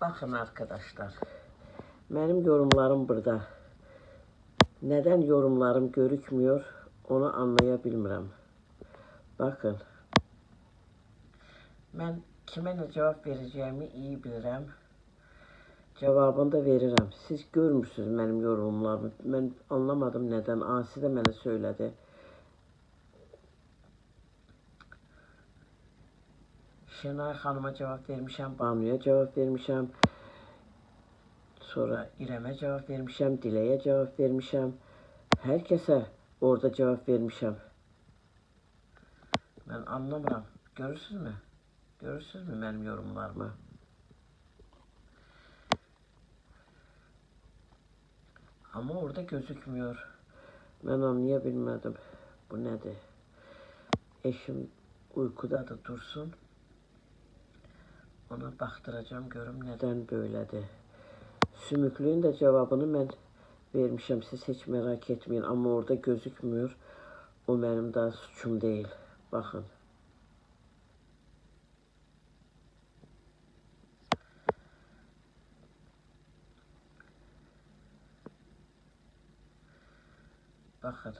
Bakın arkadaşlar, benim yorumlarım burada. Neden yorumlarım görükmüyor onu anlayabilmirəm. Bakın, ben kime ne cevap vereceğimi iyi bilirəm. Cevabını da verirəm. Siz görmürsünüz benim yorumlarımı. Ben anlamadım neden. Asi de bana söyledi. Şenay Hanım'a cevap vermişəm, Banu'ya cevap vermişəm. Sonra İrem'e cevap vermişəm, Dile'ye cevap vermişəm. Herkese orada cevap vermişəm. Ben anlamıram. Görürsünüz mü? Görürsünüz mü benim yorumlarımı? Ama orada gözükmüyor. Ben anlayabilmedim. Bu nedir? Eşim uykuda da dursun. Ona baktıracağım, görüm neden böyledir. Sümüklüğün de cevabını ben vermişim. Siz hiç merak etmeyin. Ama orada gözükmüyor. O benim daha suçum değil. Bakın. Bakın.